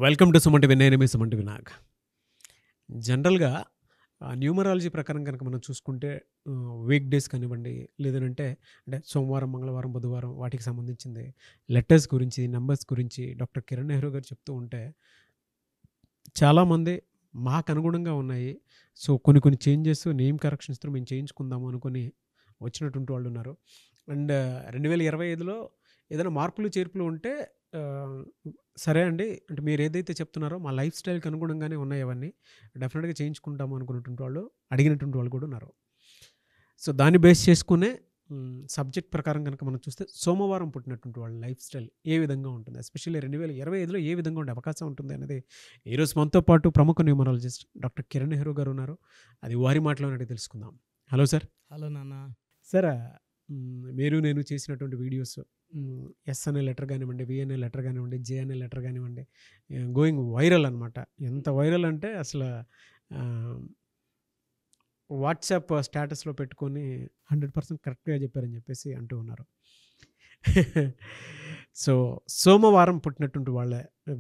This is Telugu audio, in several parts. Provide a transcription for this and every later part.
Welcome to Suman TV. నేను మీ సుమన్ టీవీ నాగ్. జనరల్‌గా న్యూమరాలజీ ప్రకారం కనుక మనం చూసుకుంటే వీక్ డేస్ కానివ్వండి, లేదనంటే అంటే సోమవారం, మంగళవారం, బుధవారం వాటికి సంబంధించింది లెటర్స్ గురించి, నంబర్స్ గురించి డాక్టర్ కిరణ్ నెహ్రూ గారు చెప్తూ ఉంటే, చాలామంది మాకు అనుగుణంగా ఉన్నాయి. సో, కొన్ని కొన్ని చేంజెస్ నేమ్ కరెక్షన్స్‌తో మేము చేయించుకుందాము అనుకుని వచ్చినటువంటి వాళ్ళున్నారు. అండ్ 2025లో ఏదైనా మార్పులు, చేర్పులు ఉంటే ఆహ్, సరే అండి. అంటే మీరేదైతే చెప్తున్నారో మా లైఫ్ స్టైల్‌కి అనుగుణంగానే ఉన్నాయి అవన్నీ. డెఫినిట్‌గా చేయించుకుంటాము అనుకున్నటువంటి వాళ్ళు, అడిగినటువంటి వాళ్ళు కూడా ఉన్నారు. సో, దాన్ని బేస్ చేసుకునే సబ్జెక్ట్ ప్రకారం గనక మనం చూస్తే సోమవారం పుట్టినటువంటి వాళ్ళ లైఫ్ స్టైల్ ఏ విధంగా ఉంటుంది? ఎస్పెషల్లీ 2025లో ఏ విధంగా ఉండే అవకాశం ఉంటుంది అనేది ఈరోజు మనతో పాటు ప్రముఖ న్యూమరాలజిస్ట్ డాక్టర్ కిరణ్ నెహ్రూ గారు ఉన్నారు. అది వారి మాటలోనే అడిగి తెలుసుకుందాం. Hello sir. హలో నాన్న. సార్, మీరు నేను చేసినటువంటి వీడియోస్ ఎస్ అనే లెటర్ కానివ్వండి, వి అనే లెటర్ కానివ్వండి, జే అనే లెటర్ కానివ్వండి, గోయింగ్ వైరల్ అనమాట. ఎంత వైరల్ అంటే అసలు వాట్సాప్ స్టేటస్లో పెట్టుకొని 100% కరెక్ట్గా చెప్పారని చెప్పేసి అంటూ ఉన్నారు. సో, సోమవారం పుట్టినటువంటి వాళ్ళ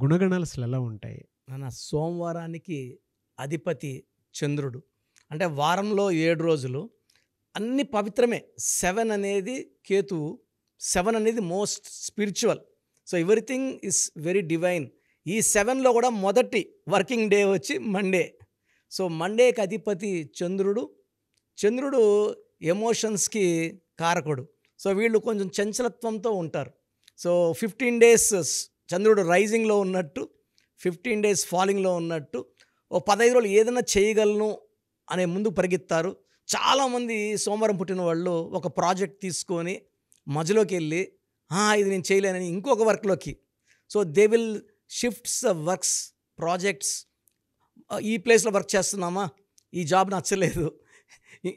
గుణగణాలు అసలు ఎలా ఉంటాయి? నాన్న, సోమవారానికి అధిపతి చంద్రుడు. అంటే వారంలో 7 రోజులు అన్ని పవిత్రమే. 7 అనేది కేతువు, 7 అనేది most spiritual. So everything is very divine. ఈ 7లో కూడా మొదటి వర్కింగ్ డే వచ్చి మండే. సో మండేకి అధిపతి చంద్రుడు. చంద్రుడు ఎమోషన్స్కి కారకుడు. సో వీళ్ళు కొంచెం చంచలత్వంతో ఉంటారు. సో 15 డేస్ చంద్రుడు రైజింగ్లో ఉన్నట్టు, 15 డేస్ ఫాలింగ్లో ఉన్నట్టు, ఓ 15 రోజులు ఏదైనా చేయగలను అనే ముందు పరిగెత్తారు. చాలామంది సోమవారం పుట్టిన వాళ్ళు ఒక ప్రాజెక్ట్ తీసుకొని మధ్యలోకి వెళ్ళి ఇది నేను చేయలేనని ఇంకొక వర్క్లోకి. So they will shifts works, projects. ఈ ప్లేస్లో వర్క్ చేస్తున్నామా, ఈ జాబ్ నచ్చలేదు,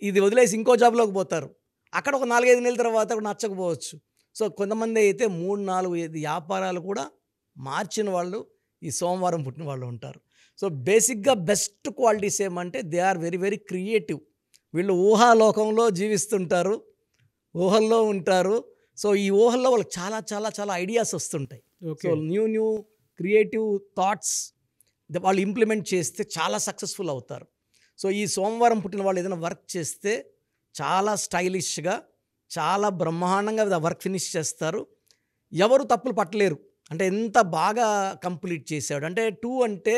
ఇది వదిలేసి ఇంకో జాబ్లోకి పోతారు. అక్కడ ఒక 4-5 నెలల తర్వాత కూడా నచ్చకపోవచ్చు. సో కొంతమంది అయితే 3-4 వ్యాపారాలు కూడా మార్చిన వాళ్ళు ఈ సోమవారం పుట్టిన వాళ్ళు ఉంటారు. సో బేసిక్గా బెస్ట్ క్వాలిటీస్ ఏమంటే they are very very creative. వీళ్ళు ఊహాలోకంలో జీవిస్తుంటారు, ఊహల్లో ఉంటారు. సో ఈ ఊహల్లో వాళ్ళకి చాలా చాలా చాలా ఐడియాస్ వస్తుంటాయి. సో న్యూ క్రియేటివ్ థాట్స్ వాళ్ళు ఇంప్లిమెంట్ చేస్తే చాలా సక్సెస్ఫుల్ అవుతారు. సో ఈ సోమవారం పుట్టిన వాళ్ళు ఏదైనా వర్క్ చేస్తే చాలా స్టైలిష్గా, చాలా బ్రహ్మాండంగా వర్క్ ఫినిష్ చేస్తారు. ఎవరు తప్పులు పట్టలేరు. అంటే ఎంత బాగా కంప్లీట్ చేశాడు అంటే 2 అంటే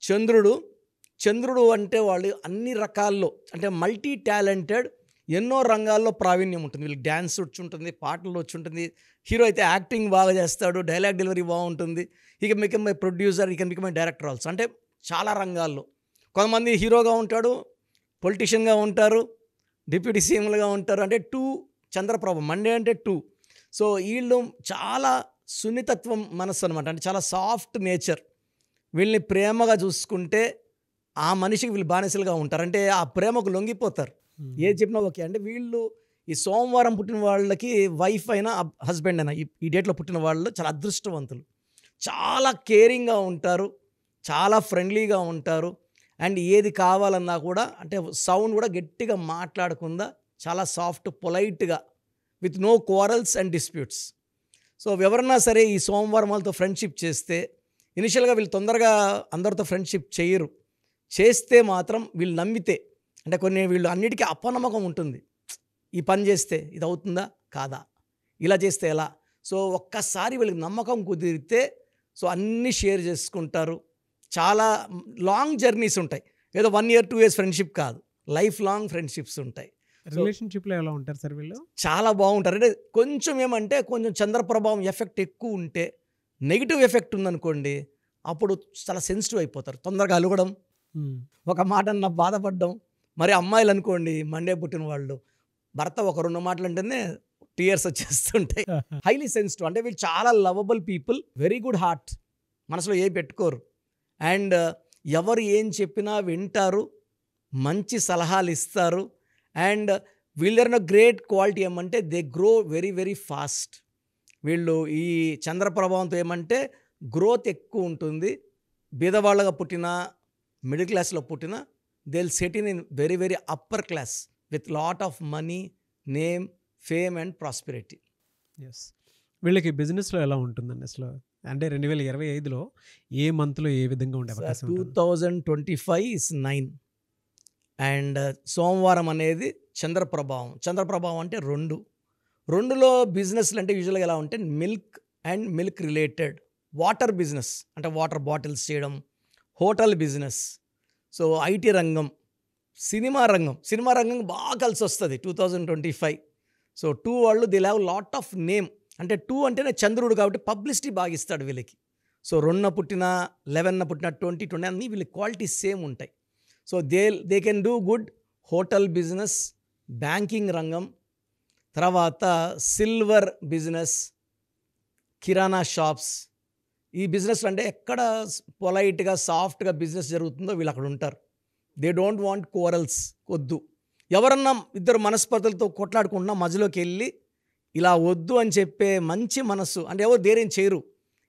చంద్రుడు అంటే వాళ్ళు అన్ని రకాల్లో అంటే మల్టీ టాలెంటెడ్, ఎన్నో రంగాల్లో ప్రావీణ్యం ఉంటుంది. వీళ్ళకి డ్యాన్స్ వచ్చి ఉంటుంది, పాటలు వచ్చి ఉంటుంది. హీరో అయితే యాక్టింగ్ బాగా చేస్తాడు, డైలాగ్ డెలివరీ బాగుంటుంది. ఇక బికమ్ మై ప్రొడ్యూసర్, ఇక బికమ్ మై డైరెక్టర్ ఆల్సో. అంటే చాలా రంగాల్లో కొంతమంది హీరోగా ఉంటాడు, పొలిటీషియన్గా ఉంటారు, డిప్యూటీ సీఎంలుగా ఉంటారు. అంటే 2 చంద్రప్రభ, మండే అంటే 2. సో వీళ్ళు చాలా సున్నితత్వం మనస్సు అనమాట. అంటే చాలా సాఫ్ట్ నేచర్. వీళ్ళని ప్రేమగా చూసుకుంటే ఆ మనిషికి వీళ్ళు బానిసలుగా ఉంటారు. అంటే ఆ ప్రేమకు లొంగిపోతారు, ఏది చెప్పినా ఓకే. అంటే వీళ్ళు ఈ సోమవారం పుట్టిన వాళ్ళకి వైఫ్ అయినా హస్బెండ్ అయినా ఈ డేట్లో పుట్టిన వాళ్ళు చాలా అదృష్టవంతులు. చాలా కేరింగ్గా ఉంటారు, చాలా ఫ్రెండ్లీగా ఉంటారు. అండ్ ఏది కావాలన్నా కూడా అంటే సౌండ్ కూడా గట్టిగా మాట్లాడకుండా చాలా సాఫ్ట్, పొలైట్గా, with no quarrels and disputes. So ఎవరన్నా సరే ఈ సోమవారం వాళ్ళతో ఫ్రెండ్షిప్ చేస్తే ఇనిషియల్గా వీళ్ళు తొందరగా అందరితో ఫ్రెండ్షిప్ చేయరు. చేస్తే మాత్రం వీళ్ళు నమ్మితే, అంటే కొన్ని వీళ్ళు అన్నిటికీ అపనమ్మకం ఉంటుంది. ఈ పని చేస్తే ఇది అవుతుందా కాదా, ఇలా చేస్తే ఎలా. సో ఒక్కసారి వీళ్ళకి నమ్మకం కుదిరితే సో అన్నీ షేర్ చేసుకుంటారు. చాలా లాంగ్ జర్నీస్ ఉంటాయి. ఏదో 1 year 2 years ఫ్రెండ్షిప్ కాదు, లైఫ్ లాంగ్ ఫ్రెండ్షిప్స్ ఉంటాయి. రిలేషన్షిప్లో ఎలా ఉంటారు సార్ వీళ్ళు? చాలా బాగుంటారు. అంటే కొంచెం ఏమంటే కొంచెం చంద్రప్రభావం ఎఫెక్ట్ ఎక్కువ ఉంటే, నెగిటివ్ ఎఫెక్ట్ ఉందనుకోండి, అప్పుడు చాలా సెన్సిటివ్ అయిపోతారు. తొందరగా అలగడం, ఒక మాట అన్న బాధపడడం. మరి అమ్మాయిలు అనుకోండి, మండే పుట్టిన వాళ్ళు భర్త ఒక 2 మాటలు అంటేనే టీయర్స్ వచ్చేస్తుంటాయి. Highly sensitive. అంటే వీళ్ళు చాలా lovable people, very good heart, మనసులో ఏం పెట్టుకోరు. అండ్ ఎవరు ఏం చెప్పినా వింటారు, మంచి సలహాలు ఇస్తారు. అండ్ వీళ్ళ గ్రేట్ క్వాలిటీ ఏమంటే they grow very very fast. వీళ్ళు ఈ చంద్రప్రభావంతో ఏమంటే గ్రోత్ ఎక్కువ ఉంటుంది. బీదవాళ్ళగా పుట్టిన, మిడిల్ క్లాస్లో పుట్టిన, they will set in very very upper class with lot of money, name, fame and prosperity. Yes. వీళ్ళకి బిజినెస్లో ఎలా ఉంటుందండి అసలు? అంటే 2025లో ఏ మంత్లో ఏ విధంగా ఉండే సార్ అవకాశం ఉంటుంది? 2025 ఇస్ 9 అండ్ సోమవారం అనేది చంద్రప్రభావం. చంద్రప్రభావం అంటే 2. 2లో బిజినెస్లు అంటే యూజువల్గా ఎలా ఉంటే milk and milk related, water business అంటే వాటర్ బాటిల్స్ చేయడం, హోటల్ బిజినెస్, సో ఐటీ రంగం, సినిమా రంగం బాగా కలిసి వస్తుంది 2025. సో 2 వాళ్ళు they have lot of name. అంటే 2 అంటేనే చంద్రుడు కాబట్టి పబ్లిసిటీ బాగా ఇస్తాడు వీళ్ళకి. సో 2న పుట్టిన 11న పుట్టిన 20 అన్నీ వీళ్ళకి క్వాలిటీస్ సేమ్ ఉంటాయి. So they can do good hotel business, banking రంగం, తర్వాత సిల్వర్ బిజినెస్, కిరాణా షాప్స్. ఈ బిజినెస్లు అంటే ఎక్కడ పొలైట్గా సాఫ్ట్గా బిజినెస్ జరుగుతుందో వీళ్ళు అక్కడ ఉంటారు. దే డోంట్ వాంట్ కోరల్స్, వద్దు. ఎవరన్నా ఇద్దరు మనస్పర్ధలతో కొట్లాడుకుంటున్నా మధ్యలోకి వెళ్ళి ఇలా వద్దు అని చెప్పే మంచి మనస్సు అంటే ఎవరు ధైర్యం చేయరు.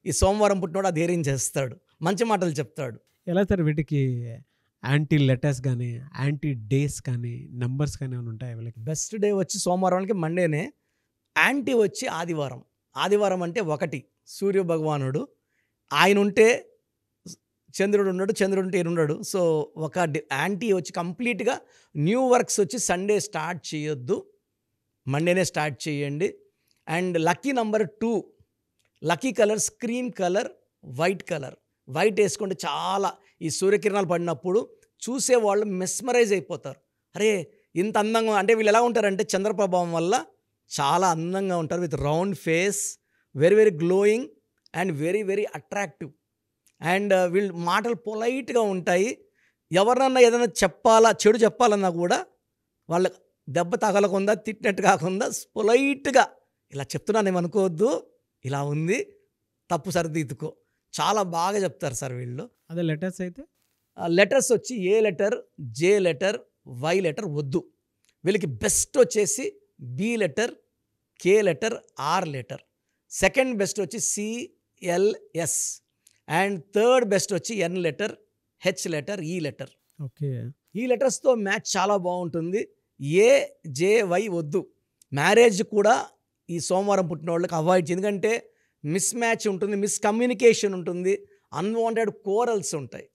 ఈ సోమవారం పుట్టినోడు ఆ ధైర్యం చేస్తాడు, మంచి మాటలు చెప్తాడు. ఎలా సార్ వీటికి యాంటీ లెటర్స్ కానీ, యాంటీ డేస్ కానీ, నంబర్స్ కానీ ఏమైనా ఉంటాయా వీళ్ళకి? బెస్ట్ డే వచ్చి సోమవారానికి మండేనే, యాంటీ వచ్చి ఆదివారం. ఆదివారం అంటే 1 సూర్య భగవానుడు, ఆయన ఉంటే చంద్రుడు ఉన్నాడు, చంద్రుడు ఉంటే ఈయన ఉన్నాడు. సో ఒక యాంటీ వచ్చి కంప్లీట్గా న్యూ వర్క్స్ వచ్చి సండే స్టార్ట్ చేయొద్దు, మండేనే స్టార్ట్ చేయండి. And lucky number 2, lucky colour cream colour, white colour. White వేసుకుంటే చాలా ఈ సూర్యకిరణాలు పడినప్పుడు చూసేవాళ్ళు మెస్మరైజ్ అయిపోతారు. అరే ఇంత అందంగా, అంటే వీళ్ళు ఎలా ఉంటారంటే చంద్రప్రభావం వల్ల చాలా అందంగా ఉంటారు, with round face, very very glowing and very very attractive. And వీళ్ళు మాటలు పొలైట్గా ఉంటాయి. ఎవరినన్నా ఏదైనా చెప్పాలా, చెడు చెప్పాలన్నా కూడా వాళ్ళ దెబ్బ తగలకుండా, తిట్టినట్టు కాకుండా పొలైట్గా ఇలా చెప్తున్నాను ఏమనుకోవద్దు, ఇలా ఉంది, తప్పు సరిదిద్దుకో, చాలా బాగా చెప్తారు సార్ వీళ్ళు. అదే లెటర్స్ అయితే లెటర్స్ వచ్చి A letter, J letter, Y letter వద్దు. వీళ్ళకి బెస్ట్ వచ్చేసి B letter, K letter, R letter. Second best వచ్చి సిఎల్ఎస్. అండ్ థర్డ్ బెస్ట్ వచ్చి N letter, H letter, E letter. Okay. ఈ లెటర్స్తో మ్యాచ్ చాలా బాగుంటుంది. ఏ, జే, వై వద్దు. మ్యారేజ్ కూడా ఈ సోమవారం పుట్టిన వాళ్ళకి అవాయిడ్ చేయండి, ఎందుకంటే మిస్ మ్యాచ్ ఉంటుంది, మిస్కమ్యూనికేషన్ ఉంటుంది, అన్వాంటెడ్ కోరల్స్ ఉంటాయి.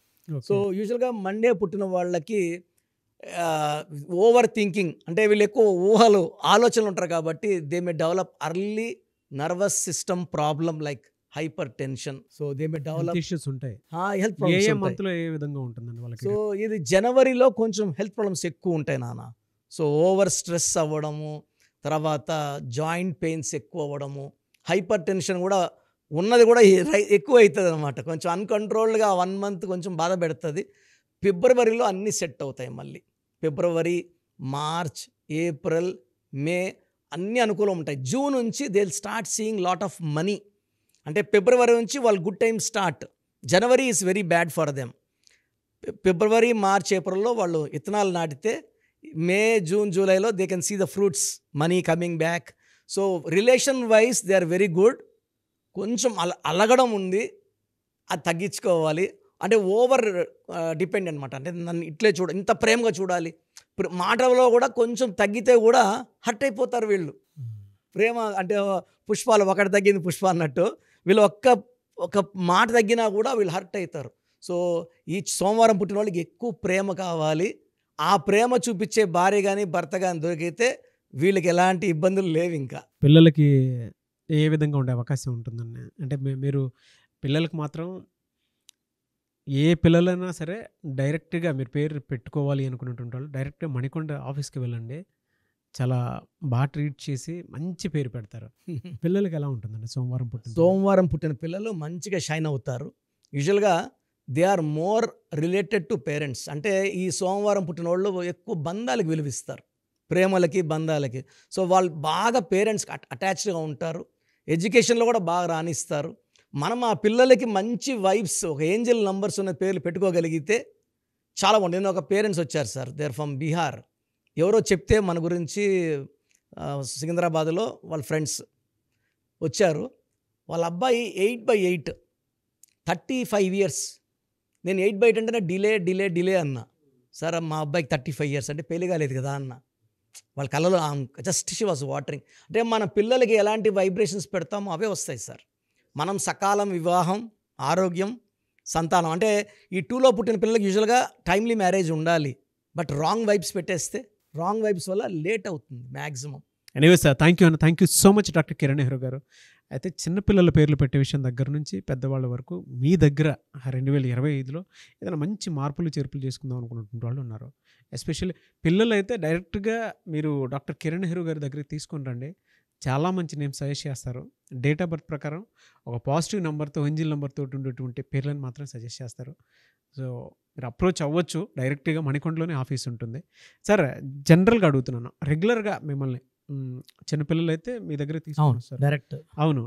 సో యూజువల్గా మండే పుట్టిన వాళ్ళకి ఓవర్ థింకింగ్ అంటే వీళ్ళు ఎక్కువ ఊహలు, ఆలోచనలు ఉంటారు కాబట్టి they may develop early nervous system problem like hyper tension. So they may develop issues ఉంటాయి. హెల్త్ ఏ ఏ ప్రాబ్లమ్స్. మంత్లో ఏ విధంగా ఉంటుందండి వాళ్ళకి? సో ఇది జనవరిలో కొంచెం హెల్త్ ప్రాబ్లమ్స్ ఎక్కువ ఉంటాయి నాన్న. సో ఓవర్ స్ట్రెస్ అవ్వడము, తర్వాత జాయింట్ పెయిన్స్ ఎక్కువ అవ్వడము, హైపర్ టెన్షన్ కూడా ఉన్నది కూడా ఎక్కువ అవుతుంది అనమాట. కొంచెం అన్కంట్రోల్డ్గా 1 మంత్ కొంచెం బాధ పెడుతుంది. ఫిబ్రవరిలో అన్నీ సెట్ అవుతాయి మళ్ళీ. ఫిబ్రవరి, మార్చ్, ఏప్రిల్, మే అన్నీ అనుకూలం ఉంటాయి. జూన్ నుంచి they will start seeing lot of money. అంటే ఫిబ్రవరి నుంచి వాళ్ళు good time start. January is very bad for them. ఫిబ్రవరి, మార్చ్, ఏప్రిల్లో వాళ్ళు విత్తనాలు నాటితే మే, జూన్, జూలైలో they can see the fruits, money coming back. So relation wise they are very good. కొంచెం అలగడం ఉంది, అది తగ్గించుకోవాలి. అంటే ఓవర్ డిపెండ్ అనమాట. అంటే నన్ను ఇట్లే ఇంత ప్రేమగా చూడాలి, మాటలో కూడా కొంచెం తగ్గితే కూడా హర్ట్ అయిపోతారు వీళ్ళు. ప్రేమ అంటే పుష్పాలు ఒకటి తగ్గింది పుష్ప అన్నట్టు, వీళ్ళు ఒక మాట తగ్గినా కూడా వీళ్ళు హర్ట్ అవుతారు. సో ఈ సోమవారం పుట్టిన వాళ్ళకి ఎక్కువ ప్రేమ కావాలి. ఆ ప్రేమ చూపించే భార్య కానీ భర్త కానీ దొరికితే వీళ్ళకి ఎలాంటి ఇబ్బందులు లేవు. ఇంకా పిల్లలకి ఏ విధంగా ఉండే అవకాశం ఉంటుందండి? అంటే మీరు పిల్లలకు మాత్రం ఏ పిల్లలైనా సరే డైరెక్ట్గా మీరు పేరు పెట్టుకోవాలి అనుకున్నటువంటి వాళ్ళు డైరెక్ట్గా మణికొండ ఆఫీస్కి వెళ్ళండి, చాలా బాగా ట్రీట్ చేసి మంచి పేరు పెడతారు. పిల్లలకి ఎలా ఉంటుందండి సోమవారం పుట్టిన పిల్లలు మంచిగా షైన్ అవుతారు. యూజువల్గా they are more related to parents. అంటే ఈ సోమవారం పుట్టిన వాళ్ళు ఎక్కువ బంధాలకు విలువిస్తారు, ప్రేమలకి, బంధాలకి. సో వాళ్ళు బాగా పేరెంట్స్కి అటాచ్డ్గా ఉంటారు, ఎడ్యుకేషన్లో కూడా బాగా రాణిస్తారు. మనం ఆ పిల్లలకి మంచి వైబ్స్, ఒక ఏంజల్ నంబర్స్ ఉన్న పేర్లు పెట్టుకోగలిగితే చాలా బాగుంటుంది. నేను ఒక పేరెంట్స్ వచ్చారు sir, they are from Bihar. ఎవరో చెప్తే మన గురించి సికింద్రాబాద్లో వాళ్ళ ఫ్రెండ్స్ వచ్చారు. వాళ్ళ అబ్బాయి 8/8, 35 years. నేను 8/8 అంటేనే డిలే అన్నా. సార్ మా అబ్బాయికి 35 years అంటే పెళ్లి కాలేదు కదా అన్న. వాళ్ళ కళ్ళలో జస్ట్ షీ వాజ్ వాటరింగ్. అంటే మన పిల్లలకి ఎలాంటి వైబ్రేషన్స్ పెడతామో అవే వస్తాయి సార్. మనం సకాలం వివాహం, ఆరోగ్యం, సంతానం అంటే ఈ 2లో పుట్టిన పిల్లలకి యూజువల్గా టైమ్లీ మ్యారేజ్ ఉండాలి. బట్ రాంగ్ వైబ్స్ పెట్టేస్తే రాంగ్ వైబ్స్ వల్ల లేట్ అవుతుంది maximum. Anyway sir, thank you అన్న, thank you so much doctor Kiran Nehru గారు. అయితే చిన్నపిల్లల పేర్లు పెట్టే విషయం దగ్గర నుంచి పెద్దవాళ్ళ వరకు మీ దగ్గర 2025లో ఏదైనా మంచి మార్పులు చేర్పులు చేసుకుందాం అనుకున్నటువంటి వాళ్ళు ఉన్నారు. ఎస్పెషల్లీ పిల్లలు అయితే డైరెక్ట్గా మీరు డాక్టర్ కిరణ్ నెహ్రూ గారి దగ్గరికి తీసుకొని రండి. చాలా మంచి నేమ్స్ సజెస్ట్ చేస్తారు. డేట్ ఆఫ్ బర్త్ ప్రకారం ఒక పాజిటివ్ నెంబర్తో, ఏంజిల్ నెంబర్తో ఉండేటువంటి పేర్లను మాత్రం సజెస్ట్ చేస్తారు. సో మీరు అప్రోచ్ అవ్వచ్చు. డైరెక్ట్గా మణికొండలోనే ఆఫీస్ ఉంటుంది. సార్, జనరల్గా అడుగుతున్నాను, రెగ్యులర్గా మిమ్మల్ని చిన్నపిల్లలు అయితే మీ దగ్గర తీసుకున్నారు సార్? డైరెక్ట్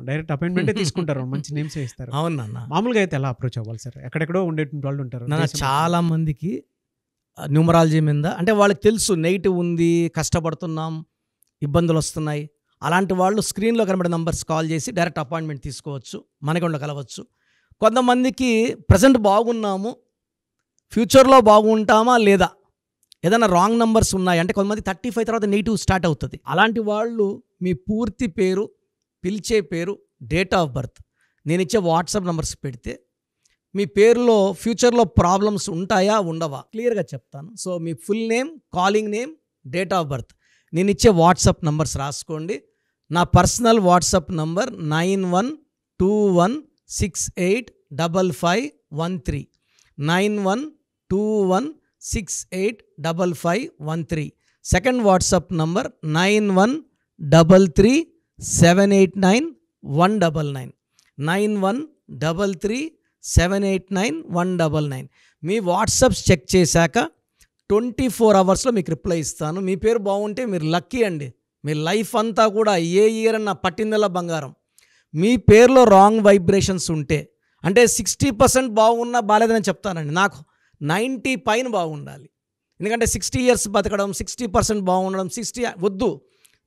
డైరెక్ట్ అపాయింట్మెంటే తీసుకుంటారు, మంచి నేమ్స్ ఇస్తారు. అవును నాన్న. మామూలుగా అయితే ఎలా అప్రోచ్ అవ్వాలి సార్? ఎక్కడెక్కడో ఉండేటువంటి వాళ్ళు ఉంటారు. నాన్న చాలా మందికి న్యూమరాలజీ మీద అంటే వాళ్ళకి తెలుసు నెగిటివ్ ఉంది, కష్టపడుతున్నాం, ఇబ్బందులు వస్తున్నాయి. అలాంటి వాళ్ళు స్క్రీన్లో కనబడే నంబర్స్ కాల్ చేసి డైరెక్ట్ అపాయింట్మెంట్ తీసుకోవచ్చు, మనకుండా కలవచ్చు. కొంతమందికి ప్రజెంట్ బాగున్నాము, ఫ్యూచర్లో బాగుంటామా లేదా, ఏదైనా రాంగ్ నంబర్స్ ఉన్నాయి అంటే కొంతమంది 35 తర్వాత నెగిటివ్ స్టార్ట్ అవుతుంది. అలాంటి వాళ్ళు మీ పూర్తి పేరు, పిలిచే పేరు, డేట్ ఆఫ్ బర్త్ నేను ఇచ్చే వాట్సాప్ నంబర్స్ పెడితే మీ పేరులో ఫ్యూచర్లో ప్రాబ్లమ్స్ ఉంటాయా ఉండవా క్లియర్గా చెప్తాను. So me full name, calling name, date of birth నేను ఇచ్చే వాట్సాప్ నంబర్స్ రాసుకోండి. నా personal WhatsApp number 9121685513 9121685513. Second WhatsApp number 9133789199 9133789199. మీ వాట్సాప్స్ చెక్ చేశాక 24 అవర్స్లో మీకు రిప్లై ఇస్తాను. మీ పేరు బాగుంటే మీరు లక్కీ అండి. మీ లైఫ్ అంతా కూడా ఏ ఇయర్ అన్న పట్టిందల్లా బంగారం. మీ పేరులో రాంగ్ వైబ్రేషన్స్ ఉంటే అంటే 60% బాగున్నా బాలేదని చెప్తానండి. నాకు 90 పైన బాగుండాలి. ఎందుకంటే 60 ఇయర్స్ బతకడం, 60% బాగుండడం, 60 వద్దు.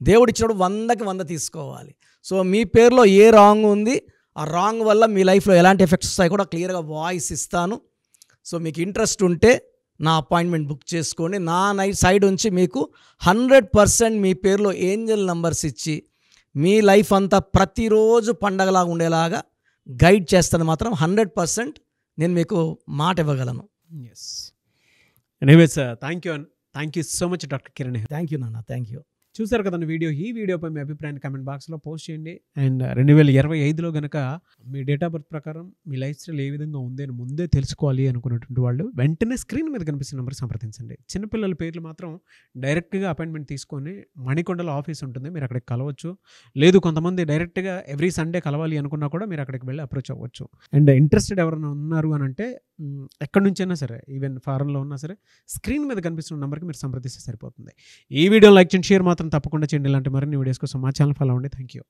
దేవుడు ఇచ్చినప్పుడు 100కి 100 తీసుకోవాలి. సో మీ పేరులో ఏ రాంగ్ ఉంది, ఆ రాంగ్ వల్ల మీ లైఫ్లో ఎలాంటి ఎఫెక్ట్స్ వస్తాయి కూడా క్లియర్గా వాయిస్ ఇస్తాను. సో మీకు ఇంట్రెస్ట్ ఉంటే నా అపాయింట్మెంట్ బుక్ చేసుకోండి. నా సైడ్ నుంచి మీకు 100% మీ పేరులో ఏంజల్ నంబర్స్ ఇచ్చి మీ లైఫ్ అంతా ప్రతిరోజు పండగలాగా ఉండేలాగా గైడ్ చేస్తాను. మాత్రం 100% నేను మీకు మాట ఇవ్వగలను. Yes. Anyways, thank you so much doctor Kiran. Thank you నాన్న, థ్యాంక్ యూ. చూసారు కదండి వీడియో. ఈ వీడియోపై మీ అభిప్రాయాన్ని కామెంట్ బాక్స్లో పోస్ట్ చేయండి. అండ్ 2025లో కనుక మీ డేట్ ఆఫ్ బర్త్ ప్రకారం మీ లైఫ్ స్టైల్ ఏ విధంగా ఉంది అని ముందే తెలుసుకోవాలి అనుకున్నటువంటి వాళ్ళు వెంటనే స్క్రీన్ మీద కనిపిస్తున్న నెంబర్ సంప్రదించండి. చిన్నపిల్లల పేర్లు మాత్రం డైరెక్ట్గా అపాయింట్మెంట్ తీసుకొని మణికొండలో ఆఫీస్ ఉంటుంది, మీరు అక్కడికి కలవచ్చు. లేదు కొంతమంది డైరెక్ట్గా ఎవ్రీ సండే కలవాలి అనుకున్నా కూడా మీరు అక్కడికి వెళ్ళి అప్రోచ్ అవ్వచ్చు. అండ్ ఇంట్రెస్టెడ్ ఎవరైనా ఉన్నారు అని అంటే ఎక్కడి నుంచైనా సరే, ఈవెన్ ఫారెన్లో ఉన్నా సరే, స్క్రీన్ మీద కనిపిస్తున్న నెంబర్కి మీరు సంప్రదిస్తే సరిపోతుంది. ఈ వీడియో లైక్ చేయండి, షేర్ మాత్రం తప్పకుండా చేయండి. ఇలాంటి మరిన్ని వీడియోస్ కోసం మా ఛానల్ ఫాలో అవ్వండి. Thank you.